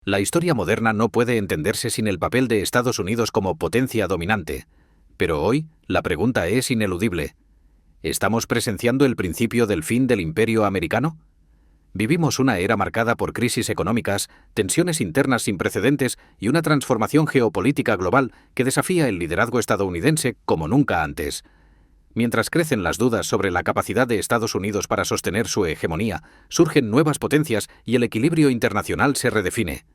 La historia moderna no puede entenderse sin el papel de Estados Unidos como potencia dominante. Pero hoy, la pregunta es ineludible. ¿Estamos presenciando el principio del fin del imperio americano? Vivimos una era marcada por crisis económicas, tensiones internas sin precedentes y una transformación geopolítica global que desafía el liderazgo estadounidense como nunca antes. Mientras crecen las dudas sobre la capacidad de Estados Unidos para sostener su hegemonía, surgen nuevas potencias y el equilibrio internacional se redefine.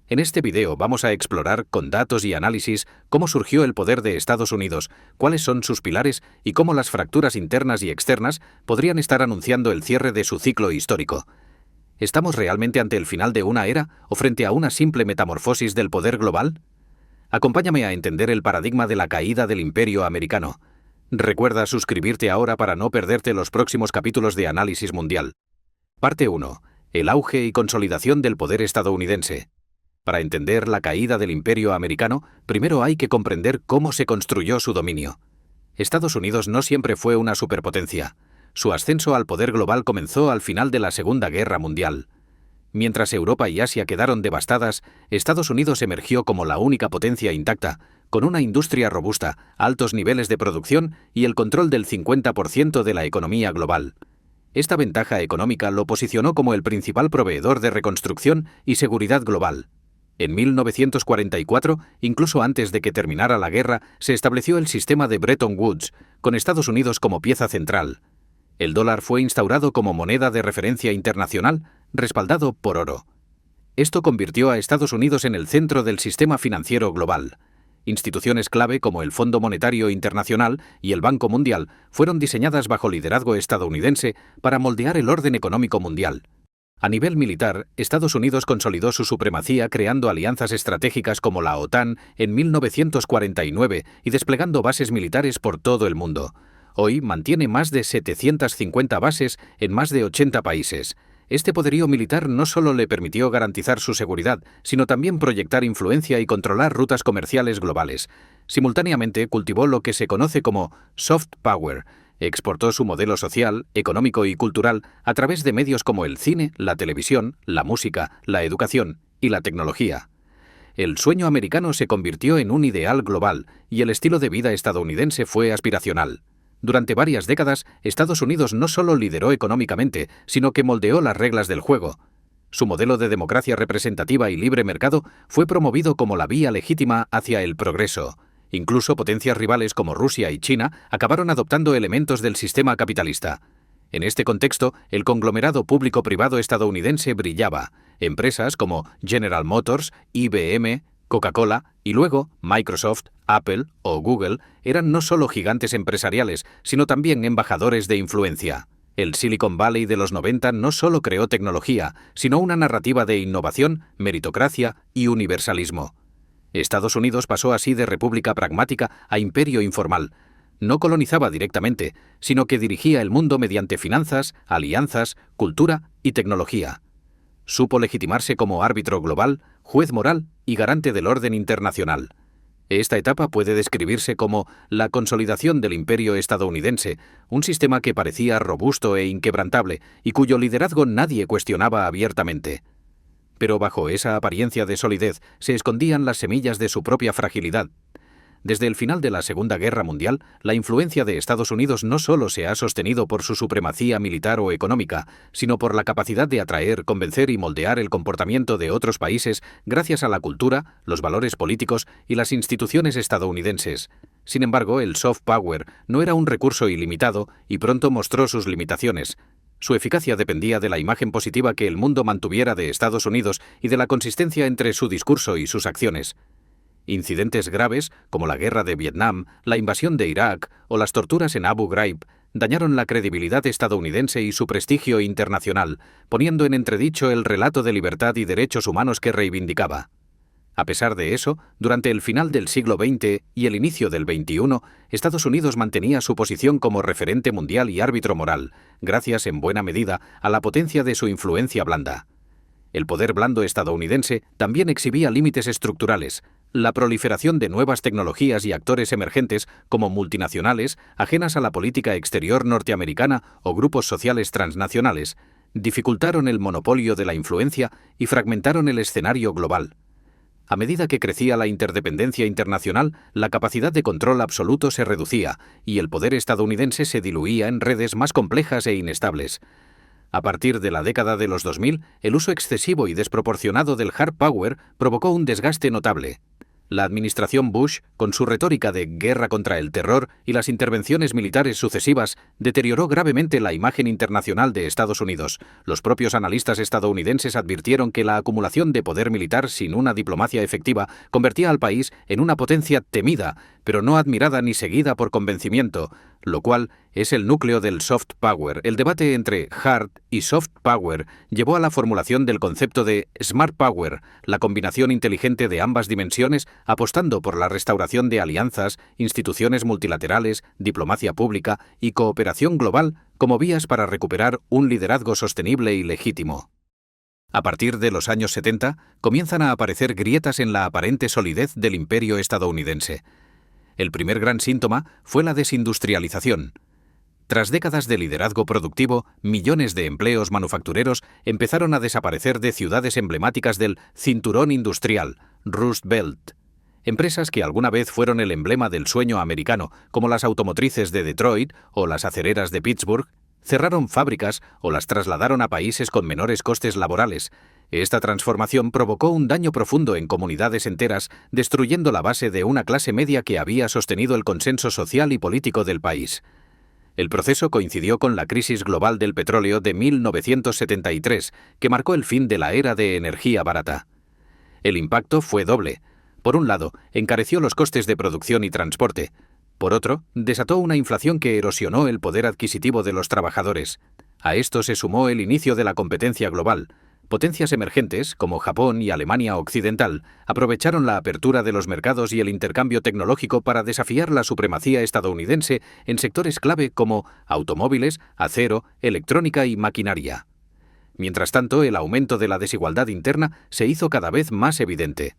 En este video vamos a explorar con datos y análisis cómo surgió el poder de Estados Unidos, cuáles son sus pilares y cómo las fracturas internas y externas podrían estar anunciando el cierre de su ciclo histórico. ¿Estamos realmente ante el final de una era o frente a una simple metamorfosis del poder global? Acompáñame a entender el paradigma de la caída del imperio americano. Recuerda suscribirte ahora para no perderte los próximos capítulos de Análisis Mundial. Parte 1. El auge y consolidación del poder estadounidense. Para entender la caída del imperio americano, primero hay que comprender cómo se construyó su dominio. Estados Unidos no siempre fue una superpotencia. Su ascenso al poder global comenzó al final de la Segunda Guerra Mundial. Mientras Europa y Asia quedaron devastadas, Estados Unidos emergió como la única potencia intacta, con una industria robusta, altos niveles de producción y el control del 50% de la economía global. Esta ventaja económica lo posicionó como el principal proveedor de reconstrucción y seguridad global. En 1944, incluso antes de que terminara la guerra, se estableció el sistema de Bretton Woods, con Estados Unidos como pieza central. El dólar fue instaurado como moneda de referencia internacional, respaldado por oro. Esto convirtió a Estados Unidos en el centro del sistema financiero global. Instituciones clave como el Fondo Monetario Internacional y el Banco Mundial fueron diseñadas bajo liderazgo estadounidense para moldear el orden económico mundial. A nivel militar, Estados Unidos consolidó su supremacía creando alianzas estratégicas como la OTAN en 1949 y desplegando bases militares por todo el mundo. Hoy mantiene más de 750 bases en más de 80 países. Este poderío militar no solo le permitió garantizar su seguridad, sino también proyectar influencia y controlar rutas comerciales globales. Simultáneamente cultivó lo que se conoce como soft power. Exportó su modelo social, económico y cultural a través de medios como el cine, la televisión, la música, la educación y la tecnología. El sueño americano se convirtió en un ideal global y el estilo de vida estadounidense fue aspiracional. Durante varias décadas, Estados Unidos no solo lideró económicamente, sino que moldeó las reglas del juego. Su modelo de democracia representativa y libre mercado fue promovido como la vía legítima hacia el progreso. Incluso potencias rivales como Rusia y China acabaron adoptando elementos del sistema capitalista. En este contexto, el conglomerado público-privado estadounidense brillaba. Empresas como General Motors, IBM, Coca-Cola y luego Microsoft, Apple o Google eran no solo gigantes empresariales, sino también embajadores de influencia. El Silicon Valley de los 90 no solo creó tecnología, sino una narrativa de innovación, meritocracia y universalismo. Estados Unidos pasó así de república pragmática a imperio informal. No colonizaba directamente, sino que dirigía el mundo mediante finanzas, alianzas, cultura y tecnología. Supo legitimarse como árbitro global, juez moral y garante del orden internacional. Esta etapa puede describirse como la consolidación del imperio estadounidense, un sistema que parecía robusto e inquebrantable y cuyo liderazgo nadie cuestionaba abiertamente. Pero bajo esa apariencia de solidez se escondían las semillas de su propia fragilidad. Desde el final de la Segunda Guerra Mundial, la influencia de Estados Unidos no solo se ha sostenido por su supremacía militar o económica, sino por la capacidad de atraer, convencer y moldear el comportamiento de otros países gracias a la cultura, los valores políticos y las instituciones estadounidenses. Sin embargo, el soft power no era un recurso ilimitado y pronto mostró sus limitaciones. Su eficacia dependía de la imagen positiva que el mundo mantuviera de Estados Unidos y de la consistencia entre su discurso y sus acciones. Incidentes graves, como la guerra de Vietnam, la invasión de Irak o las torturas en Abu Ghraib, dañaron la credibilidad estadounidense y su prestigio internacional, poniendo en entredicho el relato de libertad y derechos humanos que reivindicaba. A pesar de eso, durante el final del siglo XX y el inicio del XXI, Estados Unidos mantenía su posición como referente mundial y árbitro moral, gracias en buena medida a la potencia de su influencia blanda. El poder blando estadounidense también exhibía límites estructurales. La proliferación de nuevas tecnologías y actores emergentes como multinacionales, ajenas a la política exterior norteamericana o grupos sociales transnacionales, dificultaron el monopolio de la influencia y fragmentaron el escenario global. A medida que crecía la interdependencia internacional, la capacidad de control absoluto se reducía y el poder estadounidense se diluía en redes más complejas e inestables. A partir de la década de los 2000, el uso excesivo y desproporcionado del hard power provocó un desgaste notable. La administración Bush, con su retórica de guerra contra el terror y las intervenciones militares sucesivas, deterioró gravemente la imagen internacional de Estados Unidos. Los propios analistas estadounidenses advirtieron que la acumulación de poder militar sin una diplomacia efectiva convertía al país en una potencia temida, pero no admirada ni seguida por convencimiento, lo cual es el núcleo del soft power. El debate entre hard y soft power llevó a la formulación del concepto de smart power, la combinación inteligente de ambas dimensiones, apostando por la restauración de alianzas, instituciones multilaterales, diplomacia pública y cooperación global como vías para recuperar un liderazgo sostenible y legítimo. A partir de los años 70, comienzan a aparecer grietas en la aparente solidez del imperio estadounidense. El primer gran síntoma fue la desindustrialización. Tras décadas de liderazgo productivo, millones de empleos manufactureros empezaron a desaparecer de ciudades emblemáticas del cinturón industrial, Rust Belt. Empresas que alguna vez fueron el emblema del sueño americano, como las automotrices de Detroit o las acereras de Pittsburgh, cerraron fábricas o las trasladaron a países con menores costes laborales. Esta transformación provocó un daño profundo en comunidades enteras, destruyendo la base de una clase media que había sostenido el consenso social y político del país. El proceso coincidió con la crisis global del petróleo de 1973, que marcó el fin de la era de energía barata. El impacto fue doble. Por un lado, encareció los costes de producción y transporte. Por otro, desató una inflación que erosionó el poder adquisitivo de los trabajadores. A esto se sumó el inicio de la competencia global. Potencias emergentes, como Japón y Alemania Occidental, aprovecharon la apertura de los mercados y el intercambio tecnológico para desafiar la supremacía estadounidense en sectores clave como automóviles, acero, electrónica y maquinaria. Mientras tanto, el aumento de la desigualdad interna se hizo cada vez más evidente.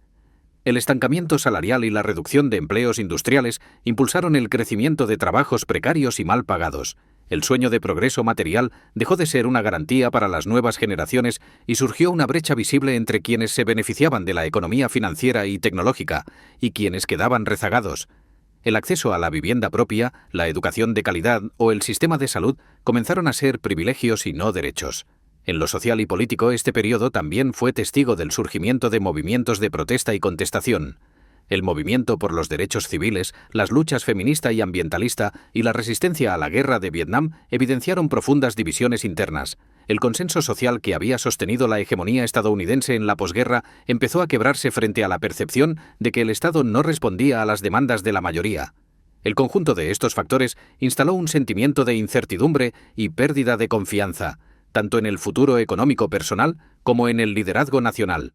El estancamiento salarial y la reducción de empleos industriales impulsaron el crecimiento de trabajos precarios y mal pagados. El sueño de progreso material dejó de ser una garantía para las nuevas generaciones y surgió una brecha visible entre quienes se beneficiaban de la economía financiera y tecnológica y quienes quedaban rezagados. El acceso a la vivienda propia, la educación de calidad o el sistema de salud comenzaron a ser privilegios y no derechos. En lo social y político, este periodo también fue testigo del surgimiento de movimientos de protesta y contestación. El movimiento por los derechos civiles, las luchas feminista y ambientalista y la resistencia a la guerra de Vietnam evidenciaron profundas divisiones internas. El consenso social que había sostenido la hegemonía estadounidense en la posguerra empezó a quebrarse frente a la percepción de que el Estado no respondía a las demandas de la mayoría. El conjunto de estos factores instaló un sentimiento de incertidumbre y pérdida de confianza, tanto en el futuro económico personal como en el liderazgo nacional.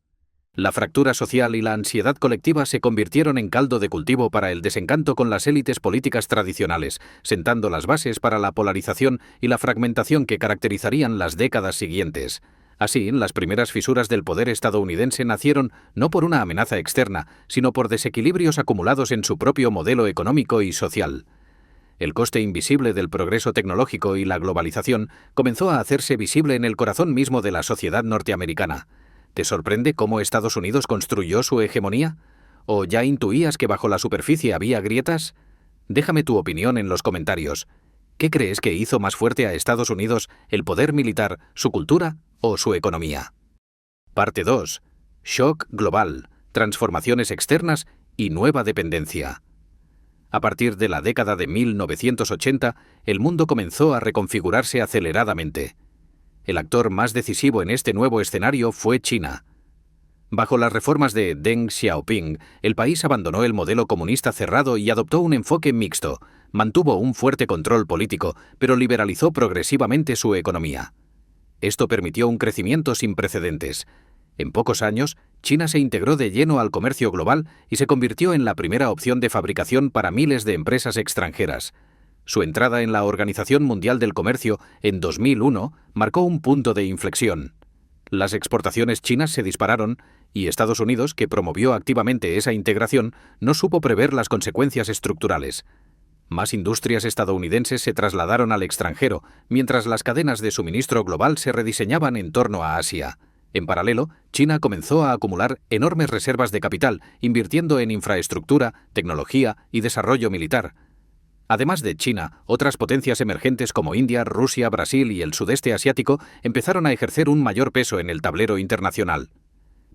La fractura social y la ansiedad colectiva se convirtieron en caldo de cultivo para el desencanto con las élites políticas tradicionales, sentando las bases para la polarización y la fragmentación que caracterizarían las décadas siguientes. Así, las primeras fisuras del poder estadounidense nacieron no por una amenaza externa, sino por desequilibrios acumulados en su propio modelo económico y social. El coste invisible del progreso tecnológico y la globalización comenzó a hacerse visible en el corazón mismo de la sociedad norteamericana. ¿Te sorprende cómo Estados Unidos construyó su hegemonía? ¿O ya intuías que bajo la superficie había grietas? Déjame tu opinión en los comentarios. ¿Qué crees que hizo más fuerte a Estados Unidos, el poder militar, su cultura o su economía? Parte 2. Shock global, transformaciones externas y nueva dependencia. A partir de la década de 1980, el mundo comenzó a reconfigurarse aceleradamente. El actor más decisivo en este nuevo escenario fue China. Bajo las reformas de Deng Xiaoping, el país abandonó el modelo comunista cerrado y adoptó un enfoque mixto. Mantuvo un fuerte control político, pero liberalizó progresivamente su economía. Esto permitió un crecimiento sin precedentes. En pocos años, China se integró de lleno al comercio global y se convirtió en la primera opción de fabricación para miles de empresas extranjeras. Su entrada en la Organización Mundial del Comercio en 2001 marcó un punto de inflexión. Las exportaciones chinas se dispararon y Estados Unidos, que promovió activamente esa integración, no supo prever las consecuencias estructurales. Más industrias estadounidenses se trasladaron al extranjero, mientras las cadenas de suministro global se rediseñaban en torno a Asia. En paralelo, China comenzó a acumular enormes reservas de capital, invirtiendo en infraestructura, tecnología y desarrollo militar. Además de China, otras potencias emergentes como India, Rusia, Brasil y el sudeste asiático empezaron a ejercer un mayor peso en el tablero internacional.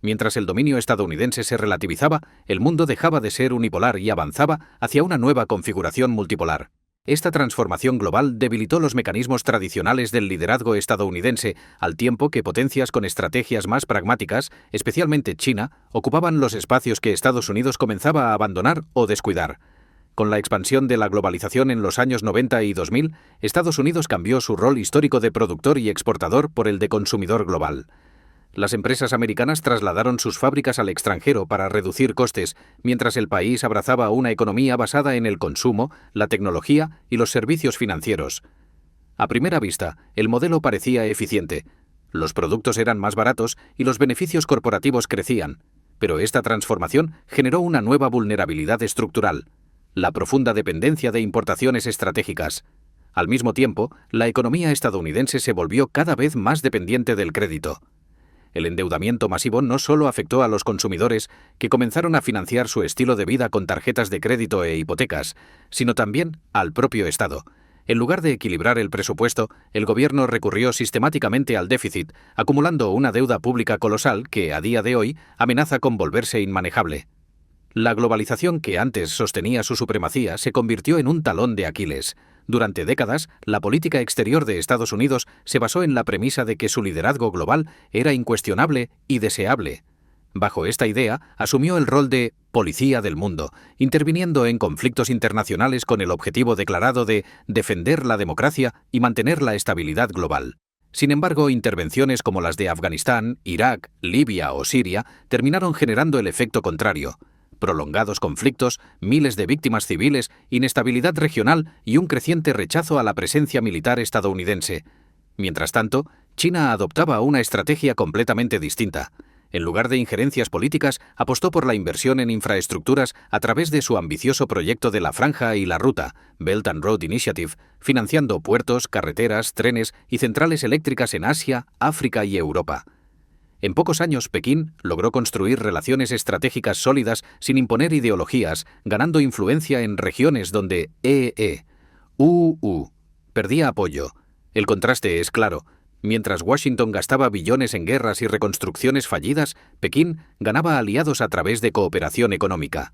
Mientras el dominio estadounidense se relativizaba, el mundo dejaba de ser unipolar y avanzaba hacia una nueva configuración multipolar. Esta transformación global debilitó los mecanismos tradicionales del liderazgo estadounidense, al tiempo que potencias con estrategias más pragmáticas, especialmente China, ocupaban los espacios que Estados Unidos comenzaba a abandonar o descuidar. Con la expansión de la globalización en los años 90 y 2000, Estados Unidos cambió su rol histórico de productor y exportador por el de consumidor global. Las empresas americanas trasladaron sus fábricas al extranjero para reducir costes, mientras el país abrazaba una economía basada en el consumo, la tecnología y los servicios financieros. A primera vista, el modelo parecía eficiente. Los productos eran más baratos y los beneficios corporativos crecían. Pero esta transformación generó una nueva vulnerabilidad estructural: la profunda dependencia de importaciones estratégicas. Al mismo tiempo, la economía estadounidense se volvió cada vez más dependiente del crédito. El endeudamiento masivo no solo afectó a los consumidores, que comenzaron a financiar su estilo de vida con tarjetas de crédito e hipotecas, sino también al propio Estado. En lugar de equilibrar el presupuesto, el gobierno recurrió sistemáticamente al déficit, acumulando una deuda pública colosal que, a día de hoy, amenaza con volverse inmanejable. La globalización que antes sostenía su supremacía se convirtió en un talón de Aquiles. Durante décadas, la política exterior de Estados Unidos se basó en la premisa de que su liderazgo global era incuestionable y deseable. Bajo esta idea, asumió el rol de policía del mundo, interviniendo en conflictos internacionales con el objetivo declarado de defender la democracia y mantener la estabilidad global. Sin embargo, intervenciones como las de Afganistán, Irak, Libia o Siria terminaron generando el efecto contrario: prolongados conflictos, miles de víctimas civiles, inestabilidad regional y un creciente rechazo a la presencia militar estadounidense. Mientras tanto, China adoptaba una estrategia completamente distinta. En lugar de injerencias políticas, apostó por la inversión en infraestructuras a través de su ambicioso proyecto de la Franja y la Ruta, Belt and Road Initiative, financiando puertos, carreteras, trenes y centrales eléctricas en Asia, África y Europa. En pocos años, Pekín logró construir relaciones estratégicas sólidas sin imponer ideologías, ganando influencia en regiones donde perdía apoyo. El contraste es claro. Mientras Washington gastaba billones en guerras y reconstrucciones fallidas, Pekín ganaba aliados a través de cooperación económica.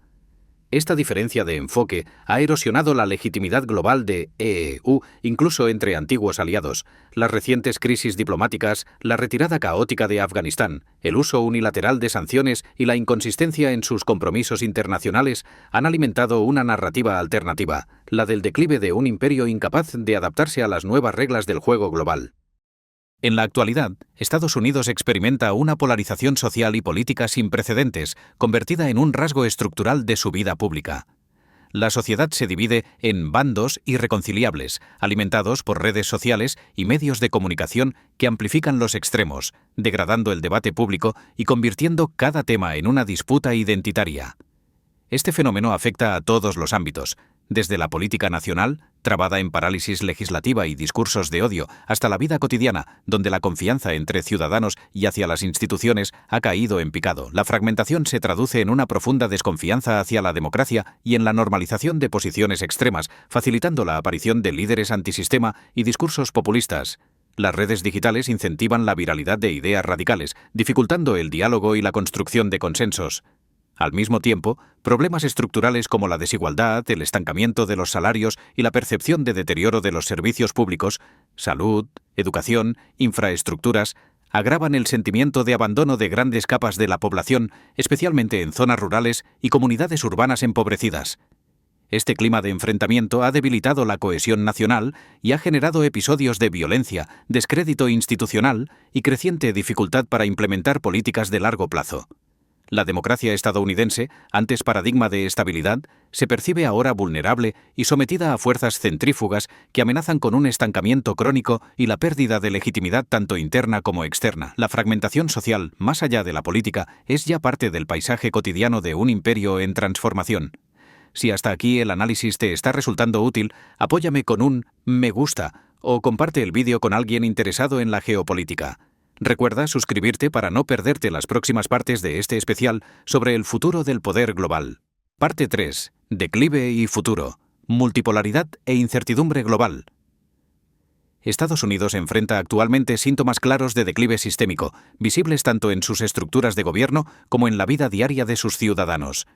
Esta diferencia de enfoque ha erosionado la legitimidad global de EEU, incluso entre antiguos aliados. Las recientes crisis diplomáticas, la retirada caótica de Afganistán, el uso unilateral de sanciones y la inconsistencia en sus compromisos internacionales han alimentado una narrativa alternativa, la del declive de un imperio incapaz de adaptarse a las nuevas reglas del juego global. En la actualidad, Estados Unidos experimenta una polarización social y política sin precedentes, convertida en un rasgo estructural de su vida pública. La sociedad se divide en bandos irreconciliables, alimentados por redes sociales y medios de comunicación que amplifican los extremos, degradando el debate público y convirtiendo cada tema en una disputa identitaria. Este fenómeno afecta a todos los ámbitos, desde la política nacional, trabada en parálisis legislativa y discursos de odio, hasta la vida cotidiana, donde la confianza entre ciudadanos y hacia las instituciones ha caído en picado. La fragmentación se traduce en una profunda desconfianza hacia la democracia y en la normalización de posiciones extremas, facilitando la aparición de líderes antisistema y discursos populistas. Las redes digitales incentivan la viralidad de ideas radicales, dificultando el diálogo y la construcción de consensos. Al mismo tiempo, problemas estructurales como la desigualdad, el estancamiento de los salarios y la percepción de deterioro de los servicios públicos, salud, educación, infraestructuras, agravan el sentimiento de abandono de grandes capas de la población, especialmente en zonas rurales y comunidades urbanas empobrecidas. Este clima de enfrentamiento ha debilitado la cohesión nacional y ha generado episodios de violencia, descrédito institucional y creciente dificultad para implementar políticas de largo plazo. La democracia estadounidense, antes paradigma de estabilidad, se percibe ahora vulnerable y sometida a fuerzas centrífugas que amenazan con un estancamiento crónico y la pérdida de legitimidad tanto interna como externa. La fragmentación social, más allá de la política, es ya parte del paisaje cotidiano de un imperio en transformación. Si hasta aquí el análisis te está resultando útil, apóyame con un me gusta o comparte el vídeo con alguien interesado en la geopolítica. Recuerda suscribirte para no perderte las próximas partes de este especial sobre el futuro del poder global. Parte 3. Declive y futuro. Multipolaridad e incertidumbre global. Estados Unidos enfrenta actualmente síntomas claros de declive sistémico, visibles tanto en sus estructuras de gobierno como en la vida diaria de sus ciudadanos.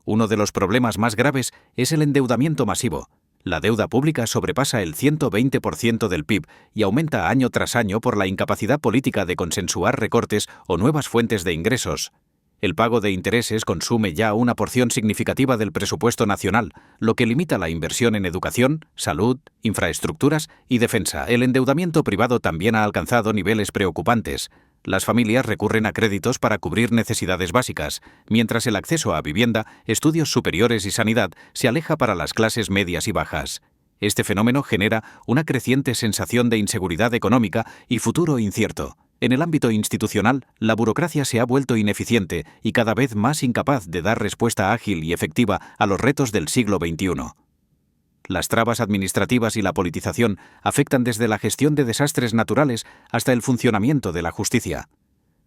Uno de los problemas más graves es el endeudamiento masivo. La deuda pública sobrepasa el 120% del PIB y aumenta año tras año por la incapacidad política de consensuar recortes o nuevas fuentes de ingresos. El pago de intereses consume ya una porción significativa del presupuesto nacional, lo que limita la inversión en educación, salud, infraestructuras y defensa. El endeudamiento privado también ha alcanzado niveles preocupantes. Las familias recurren a créditos para cubrir necesidades básicas, mientras el acceso a vivienda, estudios superiores y sanidad se aleja para las clases medias y bajas. Este fenómeno genera una creciente sensación de inseguridad económica y futuro incierto. En el ámbito institucional, la burocracia se ha vuelto ineficiente y cada vez más incapaz de dar respuesta ágil y efectiva a los retos del siglo XXI. Las trabas administrativas y la politización afectan desde la gestión de desastres naturales hasta el funcionamiento de la justicia.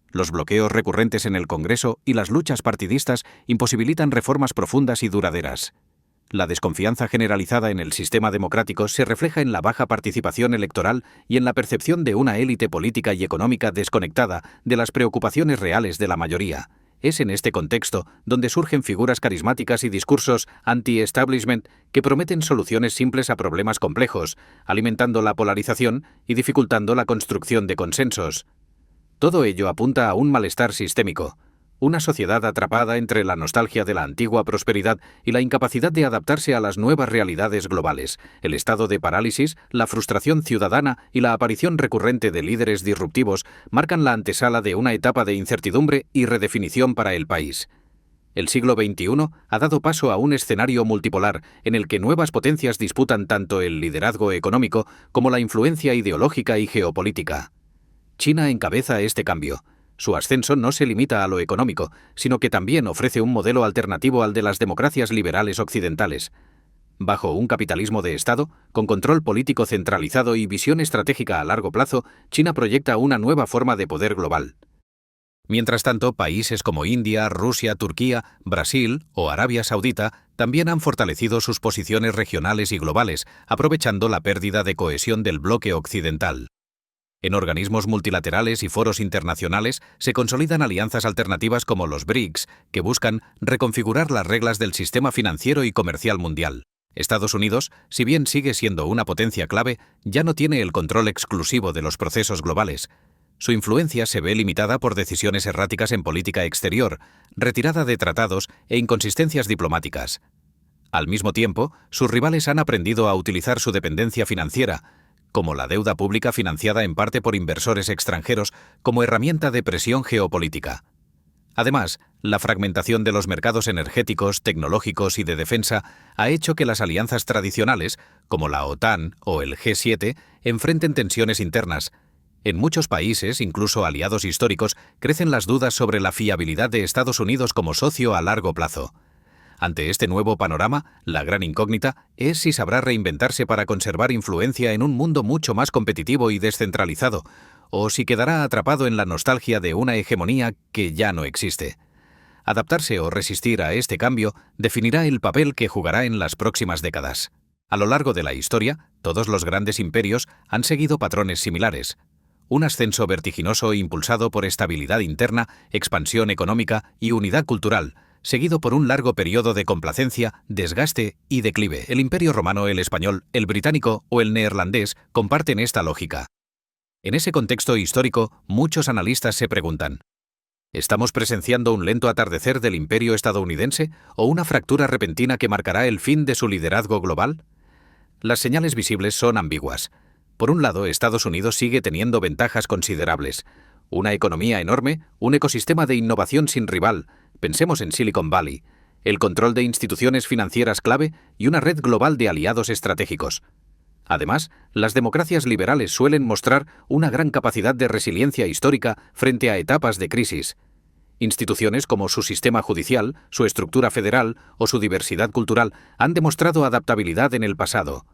Los bloqueos recurrentes en el Congreso y las luchas partidistas imposibilitan reformas profundas y duraderas. La desconfianza generalizada en el sistema democrático se refleja en la baja participación electoral y en la percepción de una élite política y económica desconectada de las preocupaciones reales de la mayoría. Es en este contexto donde surgen figuras carismáticas y discursos anti-establishment que prometen soluciones simples a problemas complejos, alimentando la polarización y dificultando la construcción de consensos. Todo ello apunta a un malestar sistémico. Una sociedad atrapada entre la nostalgia de la antigua prosperidad y la incapacidad de adaptarse a las nuevas realidades globales, el estado de parálisis, la frustración ciudadana y la aparición recurrente de líderes disruptivos marcan la antesala de una etapa de incertidumbre y redefinición para el país. El siglo XXI ha dado paso a un escenario multipolar en el que nuevas potencias disputan tanto el liderazgo económico como la influencia ideológica y geopolítica. China encabeza este cambio. Su ascenso no se limita a lo económico, sino que también ofrece un modelo alternativo al de las democracias liberales occidentales. Bajo un capitalismo de Estado, con control político centralizado y visión estratégica a largo plazo, China proyecta una nueva forma de poder global. Mientras tanto, países como India, Rusia, Turquía, Brasil o Arabia Saudita también han fortalecido sus posiciones regionales y globales, aprovechando la pérdida de cohesión del bloque occidental. En organismos multilaterales y foros internacionales se consolidan alianzas alternativas como los BRICS, que buscan reconfigurar las reglas del sistema financiero y comercial mundial. Estados Unidos, si bien sigue siendo una potencia clave, ya no tiene el control exclusivo de los procesos globales. Su influencia se ve limitada por decisiones erráticas en política exterior, retirada de tratados e inconsistencias diplomáticas. Al mismo tiempo, sus rivales han aprendido a utilizar su dependencia financiera, como la deuda pública financiada en parte por inversores extranjeros, como herramienta de presión geopolítica. Además, la fragmentación de los mercados energéticos, tecnológicos y de defensa ha hecho que las alianzas tradicionales, como la OTAN o el G7, enfrenten tensiones internas. En muchos países, incluso aliados históricos, crecen las dudas sobre la fiabilidad de Estados Unidos como socio a largo plazo. Ante este nuevo panorama, la gran incógnita es si sabrá reinventarse para conservar influencia en un mundo mucho más competitivo y descentralizado, o si quedará atrapado en la nostalgia de una hegemonía que ya no existe. Adaptarse o resistir a este cambio definirá el papel que jugará en las próximas décadas. A lo largo de la historia, todos los grandes imperios han seguido patrones similares. Un ascenso vertiginoso impulsado por estabilidad interna, expansión económica y unidad cultural, seguido por un largo periodo de complacencia, desgaste y declive. El Imperio Romano, el español, el británico o el neerlandés comparten esta lógica. En ese contexto histórico, muchos analistas se preguntan: ¿estamos presenciando un lento atardecer del imperio estadounidense o una fractura repentina que marcará el fin de su liderazgo global? Las señales visibles son ambiguas. Por un lado, Estados Unidos sigue teniendo ventajas considerables. Una economía enorme, un ecosistema de innovación sin rival, pensemos en Silicon Valley, el control de instituciones financieras clave y una red global de aliados estratégicos. Además, las democracias liberales suelen mostrar una gran capacidad de resiliencia histórica frente a etapas de crisis. Instituciones como su sistema judicial, su estructura federal o su diversidad cultural han demostrado adaptabilidad en el pasado.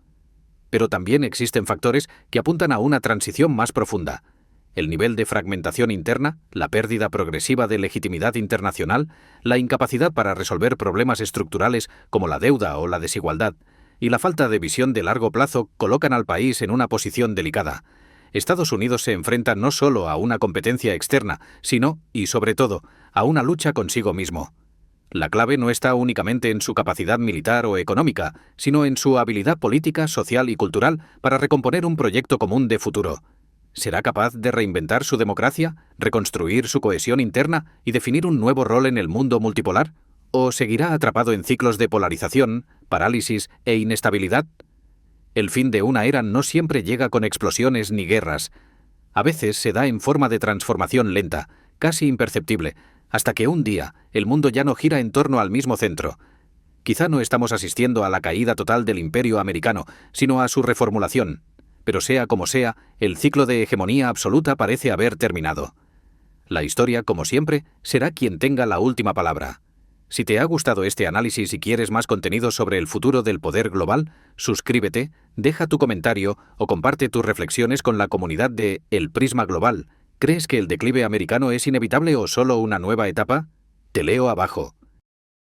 Pero también existen factores que apuntan a una transición más profunda. El nivel de fragmentación interna, la pérdida progresiva de legitimidad internacional, la incapacidad para resolver problemas estructurales como la deuda o la desigualdad, y la falta de visión de largo plazo colocan al país en una posición delicada. Estados Unidos se enfrenta no solo a una competencia externa, sino, y sobre todo, a una lucha consigo mismo. La clave no está únicamente en su capacidad militar o económica, sino en su habilidad política, social y cultural para recomponer un proyecto común de futuro. ¿Será capaz de reinventar su democracia, reconstruir su cohesión interna y definir un nuevo rol en el mundo multipolar? ¿O seguirá atrapado en ciclos de polarización, parálisis e inestabilidad? El fin de una era no siempre llega con explosiones ni guerras. A veces se da en forma de transformación lenta, casi imperceptible, hasta que un día el mundo ya no gira en torno al mismo centro. Quizá no estamos asistiendo a la caída total del imperio americano, sino a su reformulación. Pero sea como sea, el ciclo de hegemonía absoluta parece haber terminado. La historia, como siempre, será quien tenga la última palabra. Si te ha gustado este análisis y quieres más contenido sobre el futuro del poder global, suscríbete, deja tu comentario o comparte tus reflexiones con la comunidad de El Prisma Global. ¿Crees que el declive americano es inevitable o solo una nueva etapa? Te leo abajo.